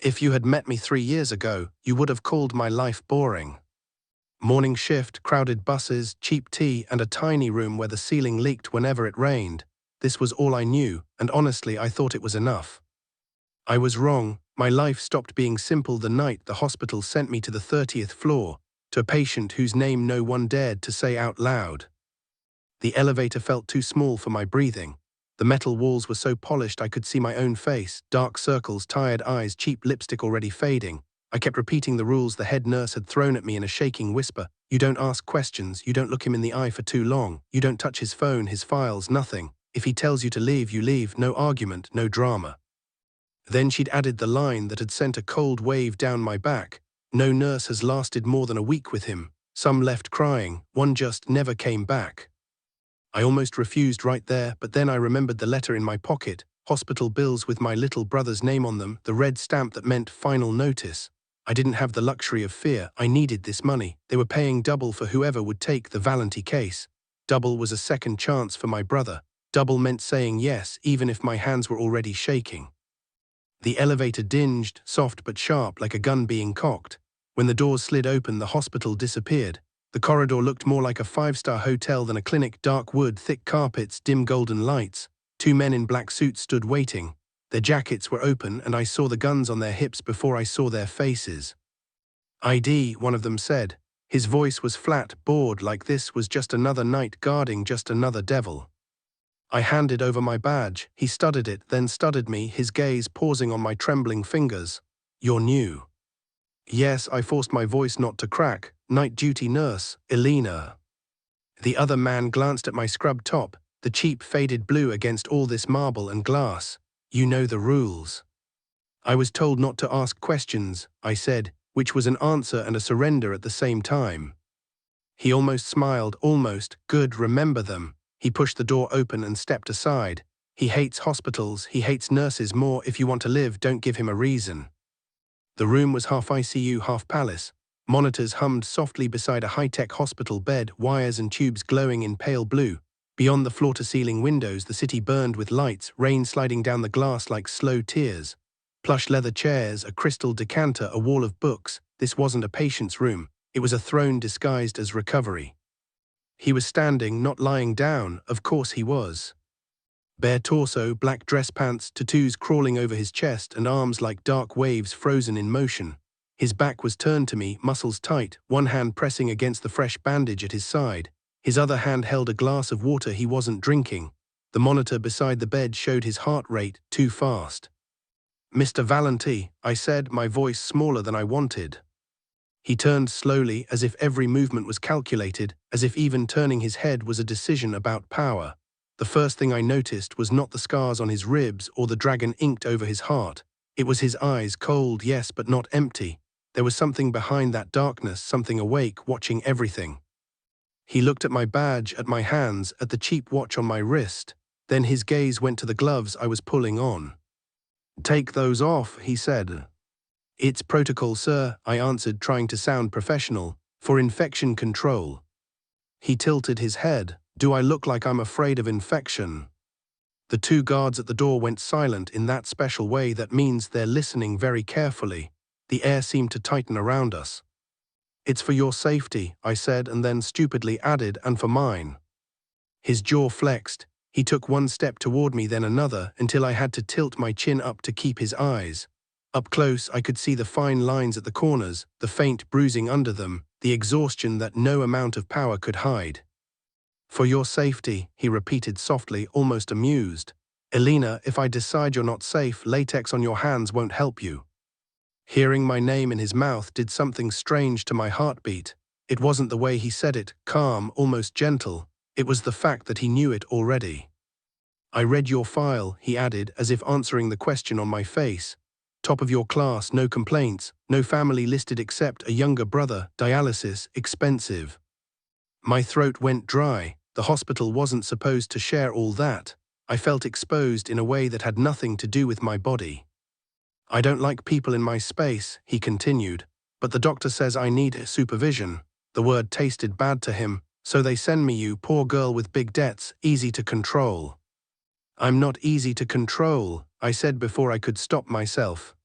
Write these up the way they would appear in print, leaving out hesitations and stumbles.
If you had met me 3 years ago, you would have called my life boring. Morning shift, crowded buses, cheap tea, and a tiny room where the ceiling leaked whenever it rained. This was all I knew, and honestly I thought it was enough. I was wrong. My life stopped being simple the night the hospital sent me to the 30th floor, to a patient whose name no one dared to say out loud. The elevator felt too small for my breathing. The metal walls were so polished I could see my own face, dark circles, tired eyes, cheap lipstick already fading. I kept repeating the rules the head nurse had thrown at me in a shaking whisper. You don't ask questions, you don't look him in the eye for too long, you don't touch his phone, his files, nothing. If he tells you to leave, you leave, no argument, no drama. Then she'd added the line that had sent a cold wave down my back. No nurse has lasted more than a week with him. Some left crying, one just never came back. I almost refused right there, but then I remembered the letter in my pocket, hospital bills with my little brother's name on them, the red stamp that meant final notice. I didn't have the luxury of fear. I needed this money. They were paying double for whoever would take the Valenti case. Double was a second chance for my brother. Double meant saying yes, even if my hands were already shaking. The elevator dinged, soft but sharp, like a gun being cocked. When the doors slid open, the hospital disappeared. The corridor looked more like a five-star hotel than a clinic. Dark wood, thick carpets, dim golden lights. 2 men in black suits stood waiting. Their jackets were open, and I saw the guns on their hips before I saw their faces. ID, one of them said. His voice was flat, bored, like this was just another night guarding just another devil. I handed over my badge. He studied it, then studied me, his gaze pausing on my trembling fingers. You're new. Yes, I forced my voice not to crack. Night duty nurse, Elena. The other man glanced at my scrub top, the cheap faded blue against all this marble and glass. You know the rules. I was told not to ask questions, I said, which was an answer and a surrender at the same time. He almost smiled, almost. Good, remember them. He pushed the door open and stepped aside. He hates hospitals, he hates nurses more. If you want to live, don't give him a reason. The room was half ICU, half palace. Monitors hummed softly beside a high-tech hospital bed, wires and tubes glowing in pale blue. Beyond the floor-to-ceiling windows, the city burned with lights, rain sliding down the glass like slow tears. Plush leather chairs, a crystal decanter, a wall of books. This wasn't a patient's room. It was a throne disguised as recovery. He was standing, not lying down. Of course he was. Bare torso, black dress pants, tattoos crawling over his chest, and arms like dark waves frozen in motion. His back was turned to me, muscles tight, one hand pressing against the fresh bandage at his side. His other hand held a glass of water he wasn't drinking. The monitor beside the bed showed his heart rate, too fast. Mr. Valenti, I said, my voice smaller than I wanted. He turned slowly, as if every movement was calculated, as if even turning his head was a decision about power. The first thing I noticed was not the scars on his ribs or the dragon inked over his heart. It was his eyes, cold, yes, but not empty. There was something behind that darkness, something awake, watching everything. He looked at my badge, at my hands, at the cheap watch on my wrist. Then his gaze went to the gloves I was pulling on. Take those off, he said. It's protocol, sir, I answered, trying to sound professional. For infection control. He tilted his head. Do I look like I'm afraid of infection? The 2 guards at the door went silent in that special way that means they're listening very carefully. The air seemed to tighten around us. It's for your safety, I said, and then stupidly added, and for mine. His jaw flexed. He took one step toward me, then another, until I had to tilt my chin up to keep his eyes. Up close, I could see the fine lines at the corners, the faint bruising under them, the exhaustion that no amount of power could hide. For your safety, he repeated softly, almost amused. Elena, if I decide you're not safe, latex on your hands won't help you. Hearing my name in his mouth did something strange to my heartbeat. It wasn't the way he said it, calm, almost gentle. It was the fact that he knew it already. I read your file, he added, as if answering the question on my face. Top of your class, no complaints, no family listed except a younger brother, dialysis, expensive. My throat went dry. The hospital wasn't supposed to share all that. I felt exposed in a way that had nothing to do with my body. I don't like people in my space, he continued, but the doctor says I need supervision. The word tasted bad to him, so they send me you, poor girl with big debts, easy to control. I'm not easy to control, I said before I could stop myself.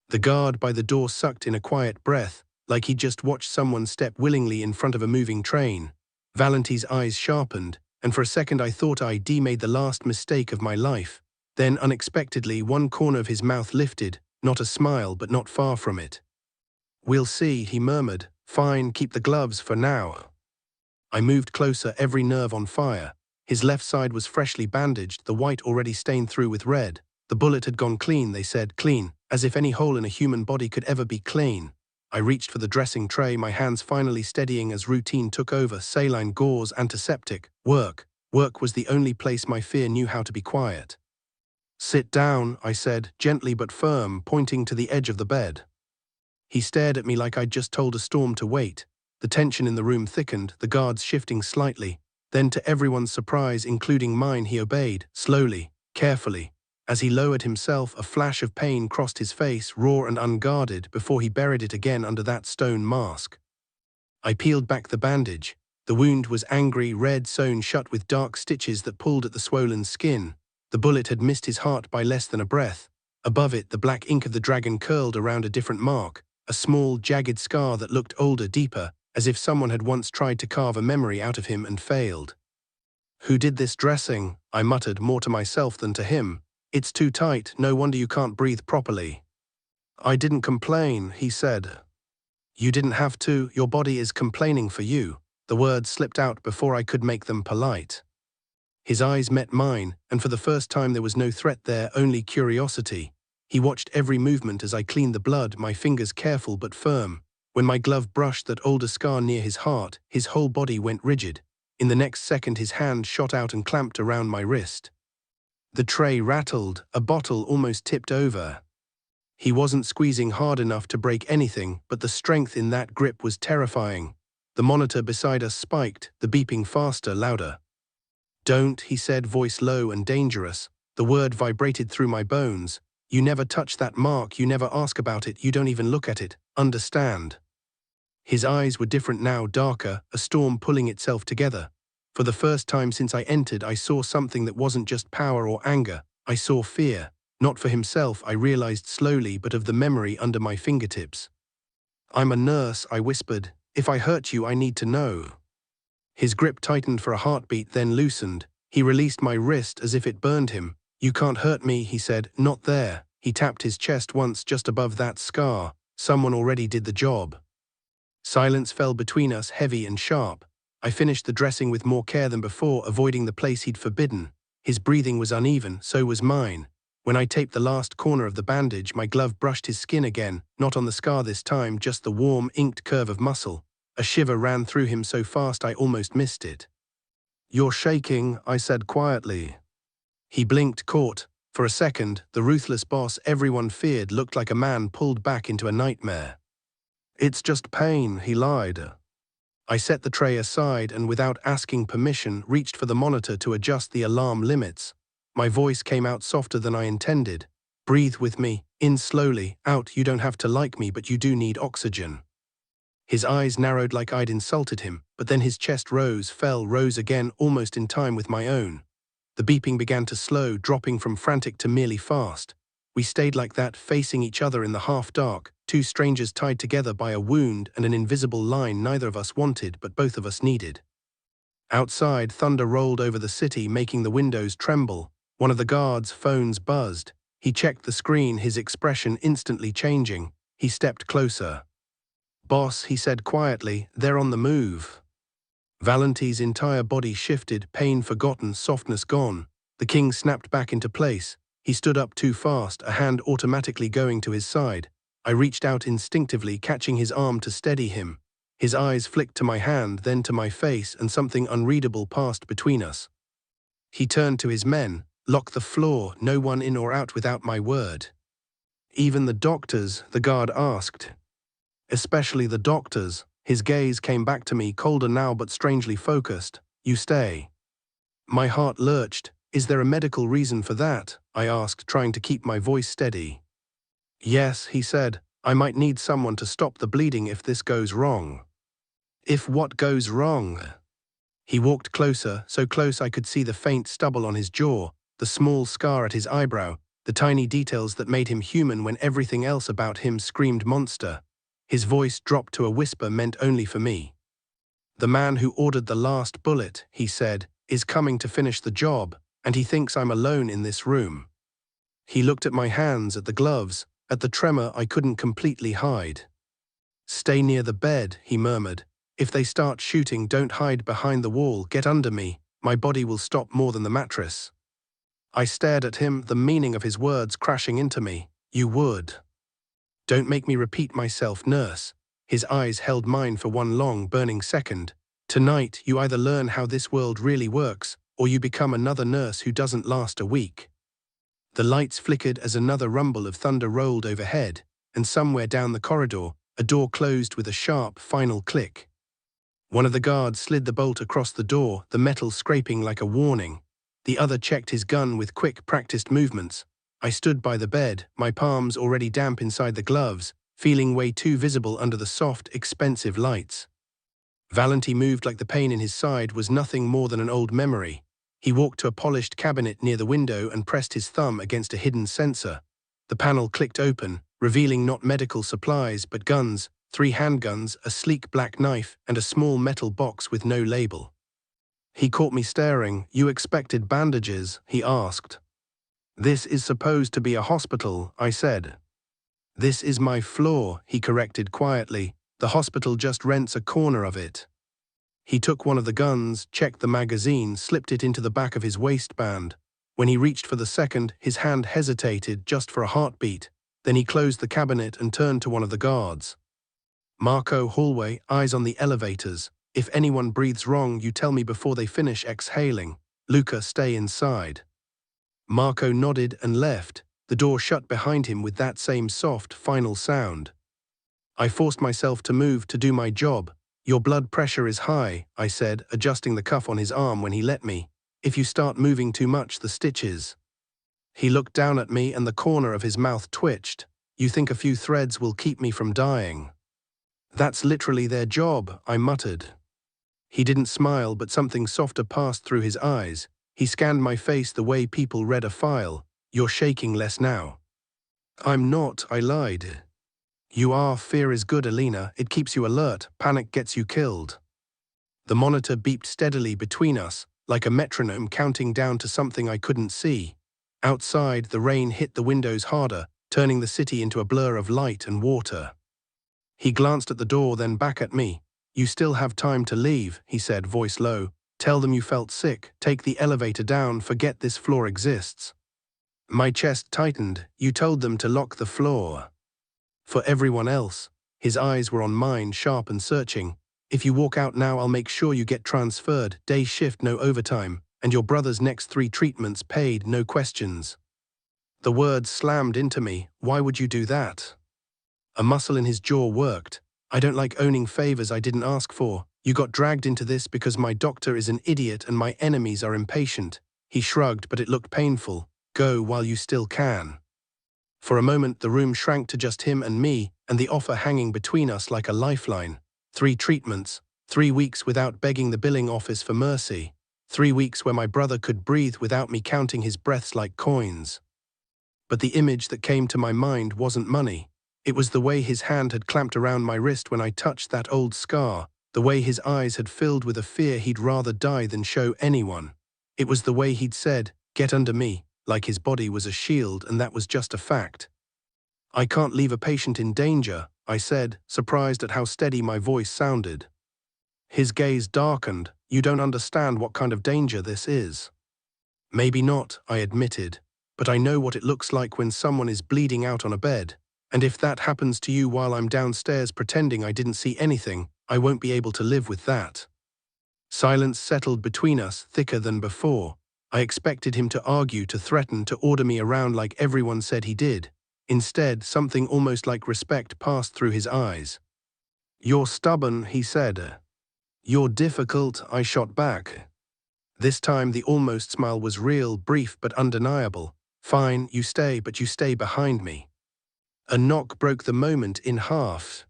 The guard by the door sucked in a quiet breath, like he'd just watched someone step willingly in front of a moving train. Valenti's eyes sharpened, and for a second I thought I'd made the last mistake of my life. Then, unexpectedly, one corner of his mouth lifted, not a smile, but not far from it. "We'll see," he murmured. "Fine, keep the gloves for now." I moved closer, every nerve on fire. His left side was freshly bandaged, the white already stained through with red. The bullet had gone clean, they said, clean, as if any hole in a human body could ever be clean. I reached for the dressing tray, my hands finally steadying as routine took over. Saline, gauze, antiseptic. Work. Work was the only place my fear knew how to be quiet. "Sit down," I said, gently but firm, pointing to the edge of the bed. He stared at me like I'd just told a storm to wait. The tension in the room thickened, the guards shifting slightly. Then, to everyone's surprise, including mine, he obeyed, slowly, carefully. As he lowered himself, a flash of pain crossed his face, raw and unguarded, before he buried it again under that stone mask. I peeled back the bandage. The wound was angry, red, sewn shut with dark stitches that pulled at the swollen skin. The bullet had missed his heart by less than a breath. Above it, the black ink of the dragon curled around a different mark, a small, jagged scar that looked older, deeper, as if someone had once tried to carve a memory out of him and failed. "Who did this dressing?" I muttered, more to myself than to him. "It's too tight, no wonder you can't breathe properly." "I didn't complain," he said. "You didn't have to, your body is complaining for you." The words slipped out before I could make them polite. His eyes met mine, and for the first time there was no threat there, only curiosity. He watched every movement as I cleaned the blood, my fingers careful but firm. When my glove brushed that older scar near his heart, his whole body went rigid. In the next second his hand shot out and clamped around my wrist. The tray rattled, a bottle almost tipped over. He wasn't squeezing hard enough to break anything, but the strength in that grip was terrifying. The monitor beside us spiked, the beeping faster, louder. "Don't," he said, voice low and dangerous. The word vibrated through my bones. "You never touch that mark, you never ask about it, you don't even look at it. Understand?" His eyes were different now, darker, a storm pulling itself together. For the first time since I entered, I saw something that wasn't just power or anger. I saw fear. Not for himself, I realized slowly, but of the memory under my fingertips. "I'm a nurse," I whispered. "If I hurt you, I need to know." His grip tightened for a heartbeat, then loosened. He released my wrist as if it burned him. "You can't hurt me," he said. "Not there." He tapped his chest once, just above that scar. "Someone already did the job." Silence fell between us, heavy and sharp. I finished the dressing with more care than before, avoiding the place he'd forbidden. His breathing was uneven, so was mine. When I taped the last corner of the bandage, my glove brushed his skin again, not on the scar this time, just the warm, inked curve of muscle. A shiver ran through him so fast I almost missed it. "You're shaking," I said quietly. He blinked, caught. For a second, the ruthless boss everyone feared looked like a man pulled back into a nightmare. "It's just pain," he lied. I set the tray aside and, without asking permission, reached for the monitor to adjust the alarm limits. My voice came out softer than I intended. "Breathe with me, in slowly, out. You don't have to like me, but you do need oxygen." His eyes narrowed like I'd insulted him, but then his chest rose, fell, rose again, almost in time with my own. The beeping began to slow, dropping from frantic to merely fast. We stayed like that, facing each other in the half-dark, two strangers tied together by a wound and an invisible line neither of us wanted but both of us needed. Outside, thunder rolled over the city, making the windows tremble. One of the guards' phones buzzed. He checked the screen, his expression instantly changing. He stepped closer. "Boss," he said quietly, "they're on the move." Valenti's entire body shifted, pain forgotten, softness gone. The king snapped back into place. He stood up too fast, a hand automatically going to his side. I reached out instinctively, catching his arm to steady him. His eyes flicked to my hand, then to my face, and something unreadable passed between us. He turned to his men. "Lock the floor, no one in or out without my word." "Even the doctors?" the guard asked. "Especially the doctors." His gaze came back to me, colder now but strangely focused. "You stay." My heart lurched. "Is there a medical reason for that?" I asked, trying to keep my voice steady. "Yes," he said. "I might need someone to stop the bleeding if this goes wrong." "If what goes wrong?" He walked closer, so close I could see the faint stubble on his jaw, the small scar at his eyebrow. the tiny details that made him human when everything else about him screamed monster. His voice dropped to a whisper meant only for me. "The man who ordered the last bullet," he said, "is coming to finish the job, and he thinks I'm alone in this room." He looked at my hands, at the gloves, at the tremor I couldn't completely hide. "Stay near the bed," he murmured. "If they start shooting, don't hide behind the wall, get under me. My body will stop more than the mattress." I stared at him, the meaning of his words crashing into me. "You would." "Don't make me repeat myself, nurse." His eyes held mine for one long, burning second. "Tonight, you either learn how this world really works, or you become another nurse who doesn't last a week." The lights flickered as another rumble of thunder rolled overhead, and somewhere down the corridor, a door closed with a sharp, final click. One of the guards slid the bolt across the door, the metal scraping like a warning. The other checked his gun with quick, practiced movements. I stood by the bed, my palms already damp inside the gloves, feeling way too visible under the soft, expensive lights. Valenti moved like the pain in his side was nothing more than an old memory. He walked to a polished cabinet near the window and pressed his thumb against a hidden sensor. The panel clicked open, revealing not medical supplies but guns, 3 handguns, a sleek black knife, and a small metal box with no label. He caught me staring. "You expected bandages?" he asked. "This is supposed to be a hospital," I said. "This is my floor," he corrected quietly. "The hospital just rents a corner of it." He took one of the guns, checked the magazine, slipped it into the back of his waistband. When he reached for the second, his hand hesitated just for a heartbeat. Then he closed the cabinet and turned to one of the guards. "Marco, hallway, eyes on the elevators. If anyone breathes wrong, you tell me before they finish exhaling. Luca, stay inside." Marco nodded and left. The door shut behind him with that same soft, final sound. I forced myself to move to do my job. "Your blood pressure is high," I said, adjusting the cuff on his arm when he let me. "If you start moving too much, the stitches." He looked down at me and the corner of his mouth twitched. "You think a few threads will keep me from dying?" "That's literally their job," I muttered. He didn't smile, but something softer passed through his eyes. He scanned my face the way people read a file. "You're shaking less now." "I'm not," I lied. "You are. Fear is good, Elena. It keeps you alert. Panic gets you killed." The monitor beeped steadily between us, like a metronome counting down to something I couldn't see. Outside, the rain hit the windows harder, turning the city into a blur of light and water. He glanced at the door, then back at me. "You still have time to leave," he said, voice low. "Tell them you felt sick. Take the elevator down. Forget this floor exists." My chest tightened. "You told them to lock the floor." "For everyone else." His eyes were on mine, sharp and searching. "If you walk out now, I'll make sure you get transferred. Day shift, no overtime. And your brother's next 3 treatments paid, no questions." The words slammed into me. "Why would you do that?" A muscle in his jaw worked. "I don't like owning favors I didn't ask for. You got dragged into this because my doctor is an idiot and my enemies are impatient." He shrugged, but it looked painful. "Go while you still can." For a moment, the room shrank to just him and me, and the offer hanging between us like a lifeline. 3 treatments, 3 weeks without begging the billing office for mercy. 3 weeks where my brother could breathe without me counting his breaths like coins. But the image that came to my mind wasn't money. It was the way his hand had clamped around my wrist when I touched that old scar, the way his eyes had filled with a fear he'd rather die than show anyone. It was the way he'd said, "Get under me," like his body was a shield and that was just a fact. "I can't leave a patient in danger," I said, surprised at how steady my voice sounded. His gaze darkened. "You don't understand what kind of danger this is." "Maybe not," I admitted, "but I know what it looks like when someone is bleeding out on a bed. And if that happens to you while I'm downstairs pretending I didn't see anything, I won't be able to live with that." Silence settled between us, thicker than before. I expected him to argue, to threaten, to order me around like everyone said he did. Instead, something almost like respect passed through his eyes. "You're stubborn," he said. "You're difficult," I shot back. This time the almost smile was real, brief but undeniable. "Fine, you stay, but you stay behind me." A knock broke the moment in half.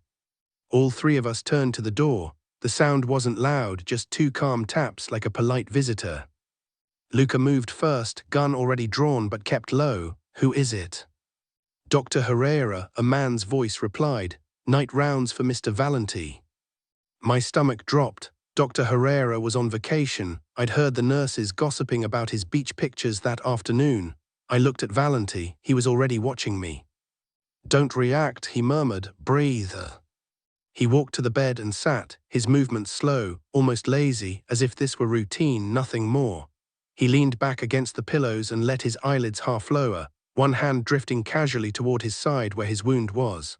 All 3 of us turned to the door. The sound wasn't loud, just 2 calm taps like a polite visitor. Luca moved first, gun already drawn but kept low. Who is it? Dr. Herrera, a man's voice replied. Night rounds for Mr. Valenti. My stomach dropped. Dr. Herrera was on vacation. I'd heard the nurses gossiping about his beach pictures that afternoon. I looked at Valenti. He was already watching me. Don't react, he murmured. Breathe. He walked to the bed and sat, his movements slow, almost lazy, as if this were routine, nothing more. He leaned back against the pillows and let his eyelids half lower, one hand drifting casually toward his side where his wound was.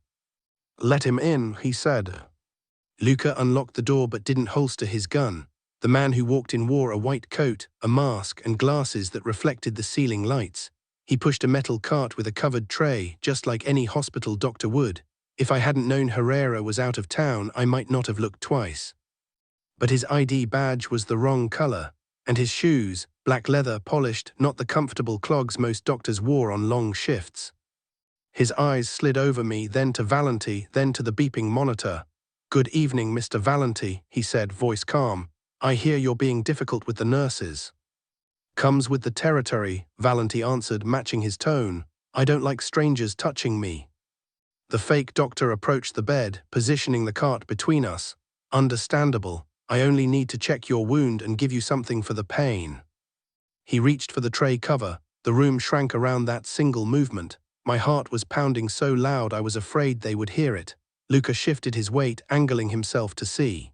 Let him in, he said. Luca unlocked the door but didn't holster his gun. The man who walked in wore a white coat, a mask, and glasses that reflected the ceiling lights. He pushed a metal cart with a covered tray, just like any hospital doctor would. If I hadn't known Herrera was out of town, I might not have looked twice. But his ID badge was the wrong color, and his shoes, black leather, polished, not the comfortable clogs most doctors wore on long shifts. His eyes slid over me, then to Valenti, then to the beeping monitor. Good evening, Mr. Valenti, he said, voice calm. I hear you're being difficult with the nurses. Comes with the territory, Valenti answered, matching his tone. I don't like strangers touching me. The fake doctor approached the bed, positioning the cart between us. Understandable. I only need to check your wound and give you something for the pain. He reached for the tray cover. The room shrank around that single movement. My heart was pounding so loud I was afraid they would hear it. Luca shifted his weight, angling himself to see.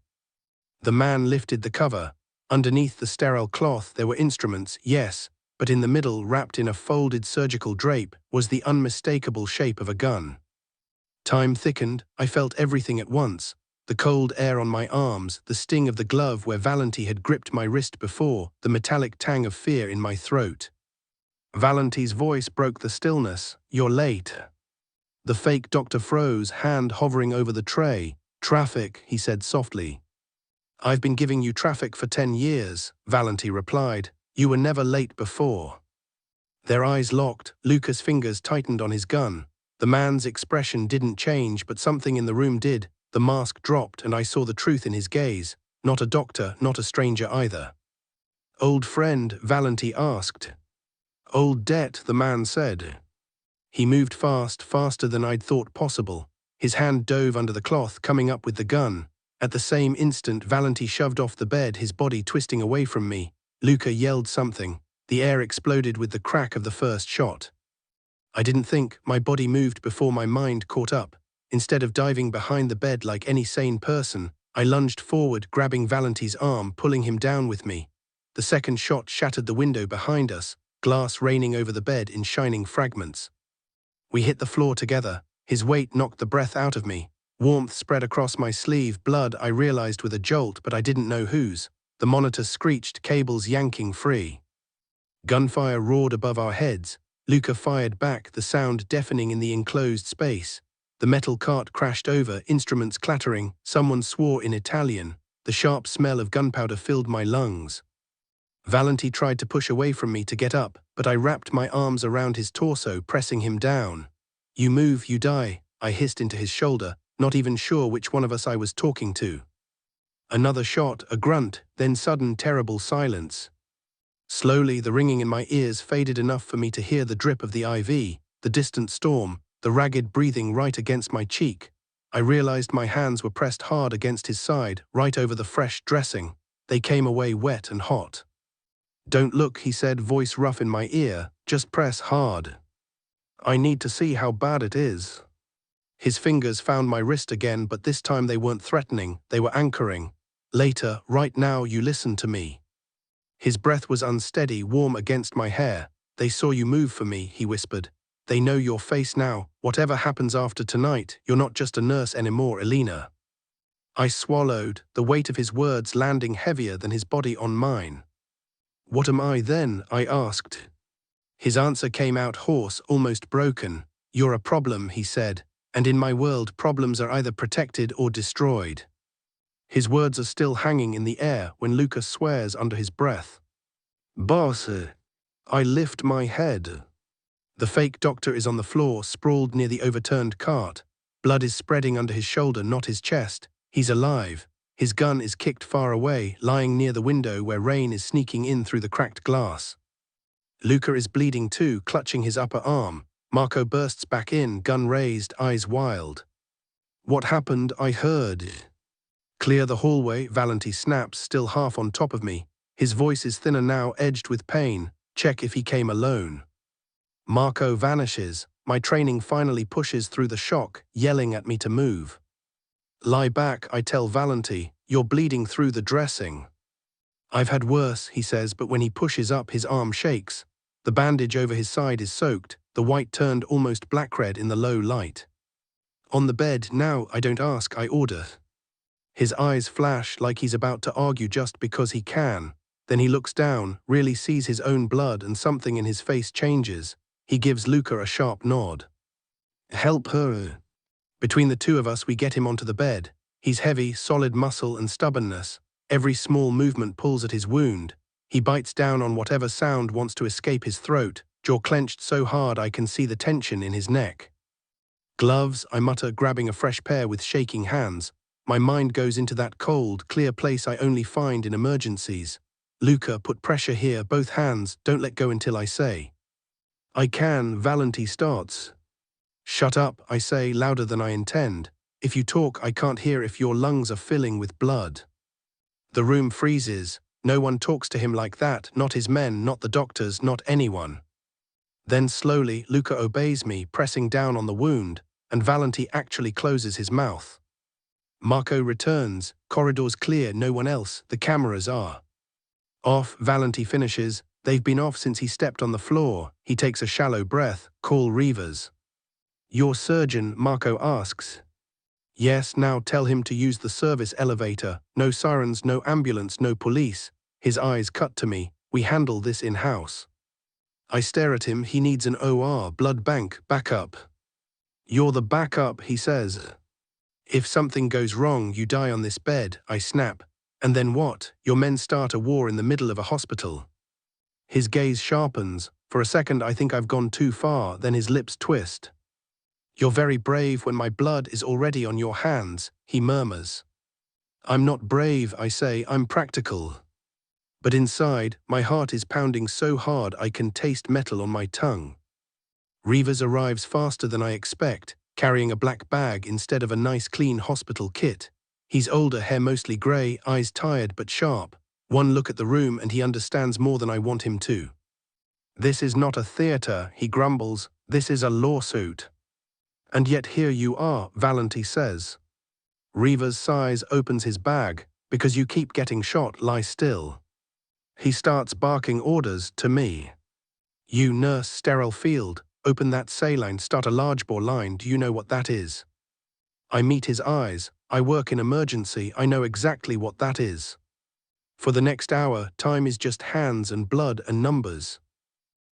The man lifted the cover. Underneath the sterile cloth there were instruments, yes, but in the middle, wrapped in a folded surgical drape, was the unmistakable shape of a gun. Time thickened. I felt everything at once. The cold air on my arms, the sting of the glove where Valenti had gripped my wrist before, the metallic tang of fear in my throat. Valenti's voice broke the stillness. You're late. The fake doctor froze, hand hovering over the tray. Traffic, he said softly. I've been giving you traffic for 10 years, Valenti replied. You were never late before. Their eyes locked. Luca's fingers tightened on his gun. The man's expression didn't change, but something in the room did. The mask dropped, and I saw the truth in his gaze. Not a doctor, not a stranger either. Old friend, Valenti asked. Old debt, the man said. He moved fast, faster than I'd thought possible. His hand dove under the cloth, coming up with the gun. At the same instant, Valenti shoved off the bed, his body twisting away from me. Luca yelled something. The air exploded with the crack of the first shot. I didn't think, my body moved before my mind caught up. Instead of diving behind the bed like any sane person, I lunged forward, grabbing Valenti's arm, pulling him down with me. The second shot shattered the window behind us, glass raining over the bed in shining fragments. We hit the floor together. His weight knocked the breath out of me. Warmth spread across my sleeve, blood I realized with a jolt, but I didn't know whose. The monitor screeched, cables yanking free. Gunfire roared above our heads. Luca fired back, the sound deafening in the enclosed space. The metal cart crashed over, instruments clattering. Someone swore in Italian. The sharp smell of gunpowder filled my lungs. Valenti tried to push away from me to get up, but I wrapped my arms around his torso, pressing him down. You move, you die, I hissed into his shoulder, not even sure which one of us I was talking to. Another shot, a grunt, then sudden terrible silence. Slowly, the ringing in my ears faded enough for me to hear the drip of the IV, the distant storm, the ragged breathing right against my cheek. I realized my hands were pressed hard against his side, right over the fresh dressing. They came away wet and hot. Don't look, he said, voice rough in my ear, just press hard. I need to see how bad it is. His fingers found my wrist again, but this time they weren't threatening, they were anchoring. Later, right now, you listen to me. His breath was unsteady, warm against my hair. They saw you move for me, he whispered. They know your face now. Whatever happens after tonight, you're not just a nurse anymore, Elena. I swallowed, the weight of his words landing heavier than his body on mine. What am I then? I asked. His answer came out hoarse, almost broken. You're a problem, he said, and in my world problems are either protected or destroyed. His words are still hanging in the air when Lucas swears under his breath. Boss, I lift my head. The fake doctor is on the floor, sprawled near the overturned cart. Blood is spreading under his shoulder, not his chest. He's alive. His gun is kicked far away, lying near the window where rain is sneaking in through the cracked glass. Luca is bleeding too, clutching his upper arm. Marco bursts back in, gun raised, eyes wild. What happened? I heard. Clear the hallway, Valenti snaps, still half on top of me. His voice is thinner now, edged with pain. Check if he came alone. Marco vanishes. My training finally pushes through the shock, yelling at me to move. Lie back, I tell Valenti. You're bleeding through the dressing. I've had worse, he says, but when he pushes up, his arm shakes. The bandage over his side is soaked, the white turned almost black-red in the low light. On the bed, now, I don't ask, I order. His eyes flash like he's about to argue just because he can. Then he looks down, really sees his own blood, and something in his face changes. He gives Luca a sharp nod. Help her. Between the two of us, we get him onto the bed. He's heavy, solid muscle and stubbornness. Every small movement pulls at his wound. He bites down on whatever sound wants to escape his throat, jaw clenched so hard I can see the tension in his neck. Gloves, I mutter, grabbing a fresh pair with shaking hands. My mind goes into that cold, clear place I only find in emergencies. Luca, put pressure here, both hands, don't let go until I say. I can, Valenti starts. Shut up, I say, louder than I intend. If you talk, I can't hear if your lungs are filling with blood. The room freezes. No one talks to him like that, not his men, not the doctors, not anyone. Then slowly, Luca obeys me, pressing down on the wound, and Valenti actually closes his mouth. Marco returns, corridors clear, no one else, the cameras are off. Valenti finishes. They've been off since he stepped on the floor. He takes a shallow breath. Call Rivas. Your surgeon, Marco asks. Yes, now tell him to use the service elevator. No sirens, no ambulance, no police. His eyes cut to me. We handle this in-house. I stare at him. He needs an OR, blood bank, backup. You're the backup, he says. If something goes wrong, you die on this bed, I snap. And then what? Your men start a war in the middle of a hospital. His gaze sharpens. For a second I think I've gone too far, then his lips twist. You're very brave when my blood is already on your hands, he murmurs. I'm not brave, I say, I'm practical. But inside, my heart is pounding so hard I can taste metal on my tongue. Rivas arrives faster than I expect, carrying a black bag instead of a nice clean hospital kit. He's older, hair mostly grey, eyes tired but sharp. One look at the room and he understands more than I want him to. This is not a theatre, he grumbles, this is a lawsuit. And yet here you are, Valenti says. Rivas sighs, opens his bag. Because you keep getting shot, lie still. He starts barking orders to me. You nurse, sterile field, open that saline, start a large bore line, do you know what that is? I meet his eyes. I work in emergency, I know exactly what that is. For the next hour, time is just hands and blood and numbers.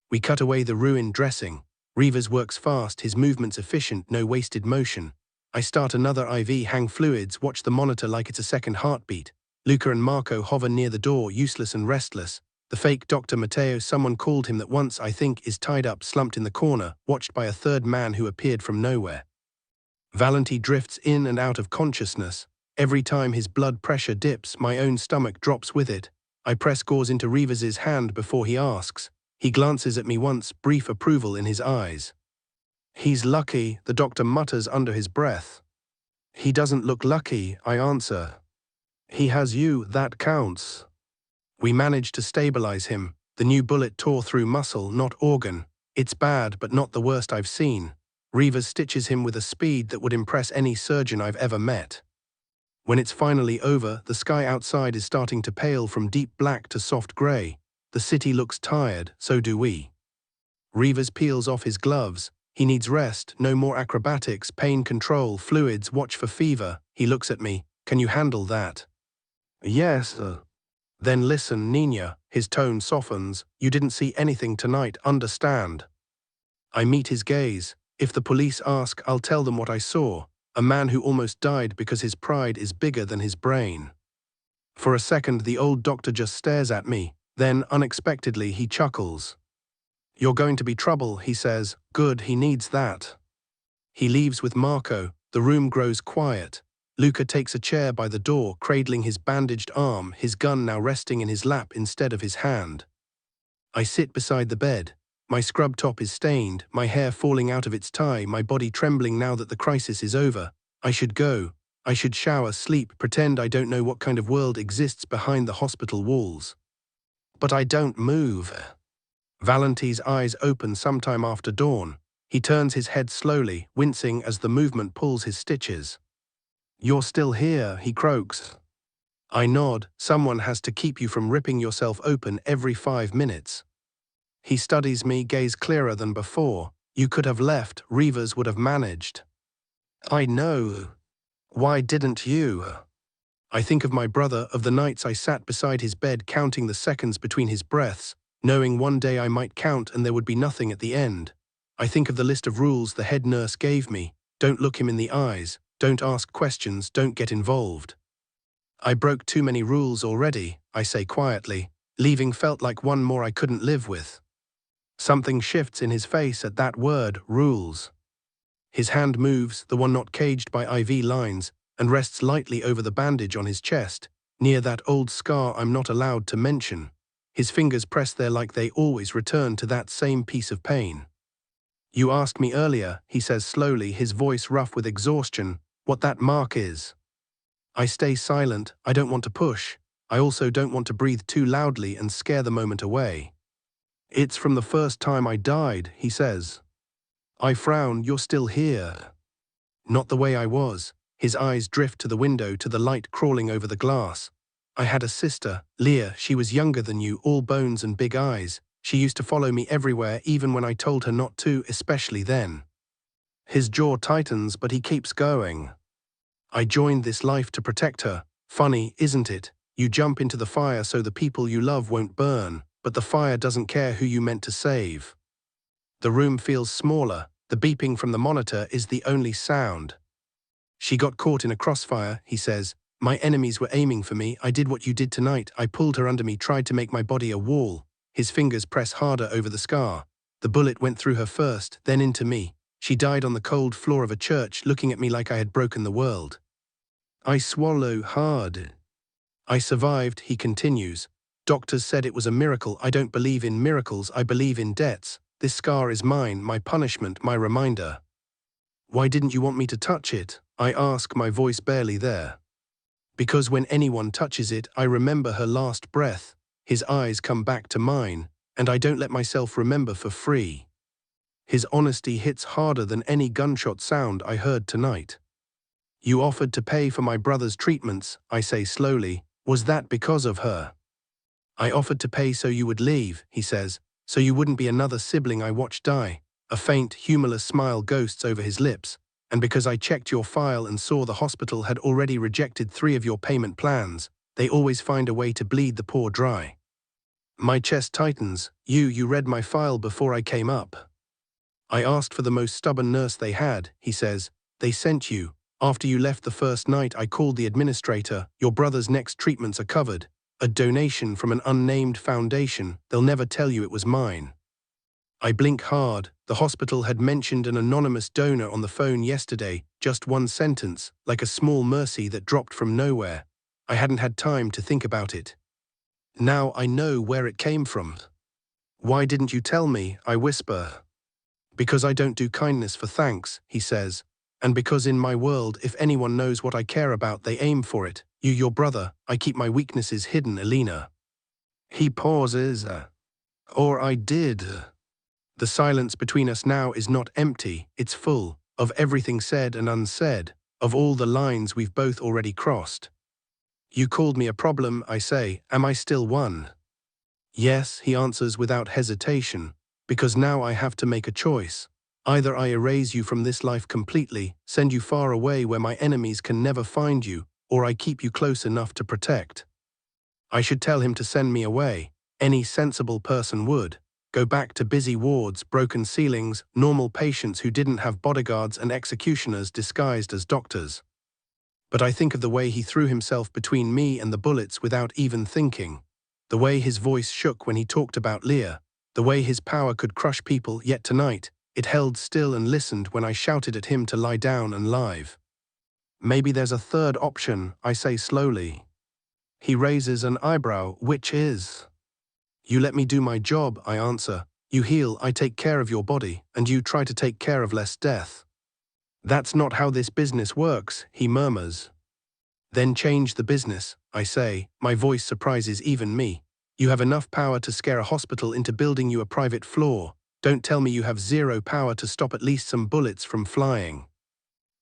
We cut away the ruined dressing. Rivas works fast, his movements efficient, no wasted motion. I start another IV, hang fluids, watch the monitor like it's a second heartbeat. Luca and Marco hover near the door, useless and restless. The fake Dr. Matteo, someone called him that once, I think, is tied up, slumped in the corner, watched by a third man who appeared from nowhere. Valenti drifts in and out of consciousness. Every time his blood pressure dips, my own stomach drops with it. I press gauze into Rivas's hand before he asks. He glances at me once, brief approval in his eyes. He's lucky, the doctor mutters under his breath. He doesn't look lucky, I answer. He has you, that counts. We manage to stabilize him. The new bullet tore through muscle, not organ. It's bad, but not the worst I've seen. Rivas stitches him with a speed that would impress any surgeon I've ever met. When it's finally over, the sky outside is starting to pale from deep black to soft grey. The city looks tired, so do we. Rivas peels off his gloves. He needs rest, no more acrobatics, pain control, fluids, watch for fever. He looks at me. Can you handle that? Yes, sir. Then listen, Nina. His tone softens. You didn't see anything tonight, understand? I meet his gaze. If the police ask, I'll tell them what I saw. A man who almost died because his pride is bigger than his brain. For a second, the old doctor just stares at me. Then, unexpectedly, he chuckles. You're going to be trouble, he says. Good, he needs that. He leaves with Marco. The room grows quiet. Luca takes a chair by the door, cradling his bandaged arm, his gun now resting in his lap instead of his hand. I sit beside the bed. My scrub top is stained, my hair falling out of its tie, my body trembling now that the crisis is over. I should go. I should shower, sleep, pretend I don't know what kind of world exists behind the hospital walls. But I don't move. Valenti's eyes open sometime after dawn. He turns his head slowly, wincing as the movement pulls his stitches. "You're still here," he croaks. I nod. "Someone has to keep you from ripping yourself open every 5 minutes. He studies me, gaze clearer than before. "You could have left, Reavers would have managed." "I know. Why didn't you?" I think of my brother, of the nights I sat beside his bed counting the seconds between his breaths, knowing one day I might count and there would be nothing at the end. I think of the list of rules the head nurse gave me. Don't look him in the eyes, don't ask questions, don't get involved. I broke too many rules already, I say quietly. Leaving felt like one more I couldn't live with. Something shifts in his face at that word, rules. His hand moves, the one not caged by IV lines, and rests lightly over the bandage on his chest, near that old scar I'm not allowed to mention. His fingers press there like they always return to that same piece of pain. "You asked me earlier," he says slowly, his voice rough with exhaustion, "what that mark is." I stay silent. I don't want to push. I also don't want to breathe too loudly and scare the moment away. "It's from the first time I died," he says. I frown. "You're still here." "Not the way I was." His eyes drift to the window, to the light crawling over the glass. "I had a sister, Leah. She was younger than you, all bones and big eyes. She used to follow me everywhere, even when I told her not to, especially then." His jaw tightens, but he keeps going. "I joined this life to protect her. Funny, isn't it? You jump into the fire so the people you love won't burn, but the fire doesn't care who you meant to save." The room feels smaller. The beeping from the monitor is the only sound. "She got caught in a crossfire," he says. "My enemies were aiming for me. I did what you did tonight. I pulled her under me, tried to make my body a wall." His fingers press harder over the scar. "The bullet went through her first, then into me. She died on the cold floor of a church, looking at me like I had broken the world." I swallow hard. "I survived," he continues. "Doctors said it was a miracle. I don't believe in miracles, I believe in debts. This scar is mine, my punishment, my reminder." "Why didn't you want me to touch it?" I ask, my voice barely there. "Because when anyone touches it, I remember her last breath." His eyes come back to mine, and I don't let myself remember for free. His honesty hits harder than any gunshot sound I heard tonight. "You offered to pay for my brother's treatments," I say slowly. "Was that because of her?" "I offered to pay so you would leave," he says, "so you wouldn't be another sibling I watched die." A faint, humorless smile ghosts over his lips. "And because I checked your file and saw the hospital had already rejected 3 of your payment plans, they always find a way to bleed the poor dry." My chest tightens. You read my file before I came up." "I asked for the most stubborn nurse they had," he says. "They sent you. After you left the first night, I called the administrator. Your brother's next treatments are covered. A donation from an unnamed foundation. They'll never tell you it was mine." I blink hard. The hospital had mentioned an anonymous donor on the phone yesterday, just one sentence, like a small mercy that dropped from nowhere. I hadn't had time to think about it. Now I know where it came from. "Why didn't you tell me?" I whisper. "Because I don't do kindness for thanks," he says. "And because in my world, if anyone knows what I care about, they aim for it. You, your brother. I keep my weaknesses hidden, Elena." He pauses. "Or I did." The silence between us now is not empty, it's full, of everything said and unsaid, of all the lines we've both already crossed. "You called me a problem," I say. "Am I still one?" "Yes," he answers without hesitation, "because now I have to make a choice. Either I erase you from this life completely, send you far away where my enemies can never find you, or I keep you close enough to protect." I should tell him to send me away. Any sensible person would. Go back to busy wards, broken ceilings, normal patients who didn't have bodyguards and executioners disguised as doctors. But I think of the way he threw himself between me and the bullets without even thinking. The way his voice shook when he talked about Leah. The way his power could crush people, yet tonight, it held still and listened when I shouted at him to lie down and live. "Maybe there's a third option," I say slowly. He raises an eyebrow. "Which is?" You let me do my job, I answer. You heal, I take care of your body, and you try to take care of less death. That's not how this business works, he murmurs. Then change the business, I say. My voice surprises even me. You have enough power to scare a hospital into building you a private floor. Don't tell me you have zero power to stop at least some bullets from flying.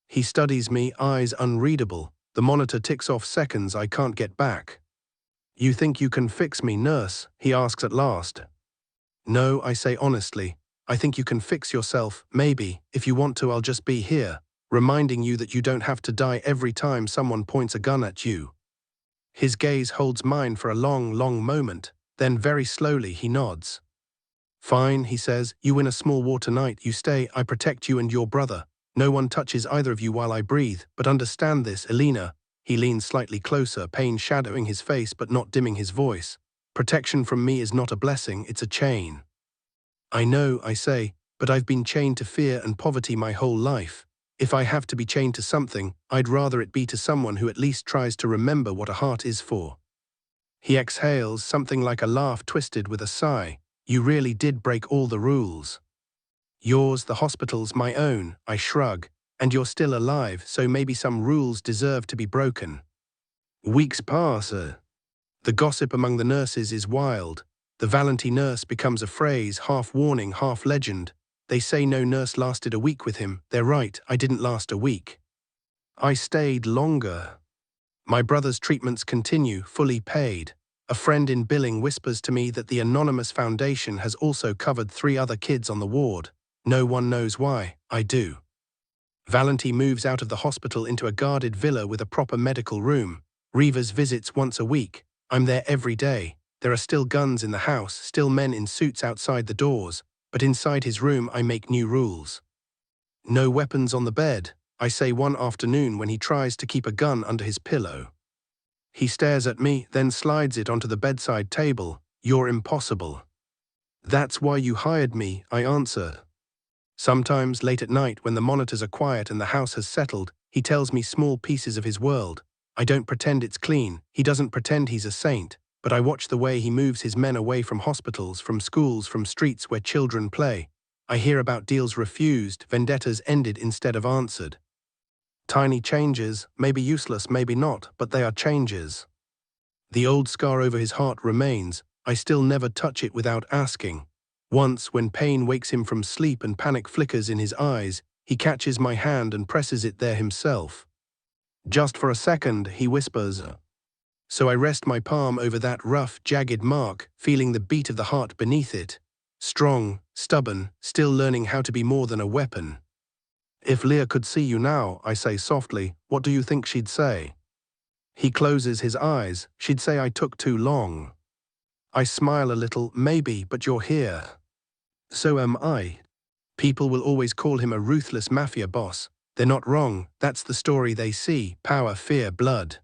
He studies me, eyes unreadable. The monitor ticks off seconds I can't get back. You think you can fix me, nurse? He asks at last. No, I say honestly. I think you can fix yourself, maybe. If you want to, I'll just be here, reminding you that you don't have to die every time someone points a gun at you. His gaze holds mine for a long, long moment, then very slowly he nods. Fine, he says, you win a small war tonight, you stay, I protect you and your brother. No one touches either of you while I breathe, but understand this, Elena. He leans slightly closer, pain shadowing his face but not dimming his voice. Protection from me is not a blessing, it's a chain. I know, I say, but I've been chained to fear and poverty my whole life. If I have to be chained to something, I'd rather it be to someone who at least tries to remember what a heart is for. He exhales, something like a laugh twisted with a sigh. You really did break all the rules. Yours, the hospital's, my own, I shrug. And you're still alive, so maybe some rules deserve to be broken. Weeks pass. The gossip among the nurses is wild. The Valenti nurse becomes a phrase, half warning, half legend. They say no nurse lasted a week with him. They're right, I didn't last a week. I stayed longer. My brother's treatments continue, fully paid. A friend in billing whispers to me that the anonymous foundation has also covered 3 other kids on the ward. No one knows why, I do. Valenti moves out of the hospital into a guarded villa with a proper medical room. Reva's visits once a week. I'm there every day. There are still guns in the house, still men in suits outside the doors, but inside his room I make new rules. No weapons on the bed, I say one afternoon when he tries to keep a gun under his pillow. He stares at me, then slides it onto the bedside table. You're impossible. That's why you hired me, I answer. Sometimes, late at night, when the monitors are quiet and the house has settled, he tells me small pieces of his world. I don't pretend it's clean, he doesn't pretend he's a saint, but I watch the way he moves his men away from hospitals, from schools, from streets where children play. I hear about deals refused, vendettas ended instead of answered. Tiny changes, maybe useless, maybe not, but they are changes. The old scar over his heart remains. I still never touch it without asking. Once, when pain wakes him from sleep and panic flickers in his eyes, he catches my hand and presses it there himself. Just for a second, he whispers. So I rest my palm over that rough, jagged mark, feeling the beat of the heart beneath it. Strong, stubborn, still learning how to be more than a weapon. If Leah could see you now, I say softly, what do you think she'd say? He closes his eyes. She'd say I took too long. I smile a little, maybe, but you're here. So am I. People will always call him a ruthless mafia boss. They're not wrong, that's the story they see, power, fear, blood.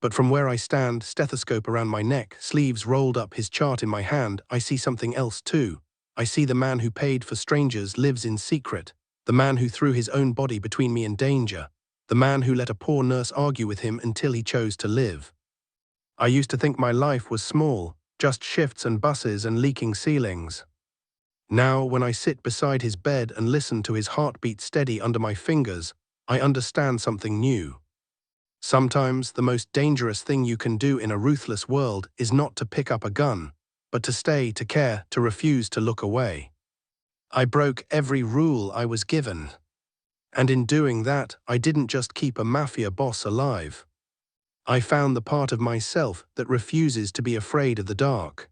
But from where I stand, stethoscope around my neck, sleeves rolled up, his chart in my hand, I see something else too. I see the man who paid for strangers lives in secret, the man who threw his own body between me and danger, the man who let a poor nurse argue with him until he chose to live. I used to think my life was small, just shifts and buses and leaking ceilings. Now, when I sit beside his bed and listen to his heartbeat steady under my fingers, I understand something new. Sometimes the most dangerous thing you can do in a ruthless world is not to pick up a gun, but to stay, to care, to refuse to look away. I broke every rule I was given. And in doing that, I didn't just keep a mafia boss alive. I found the part of myself that refuses to be afraid of the dark.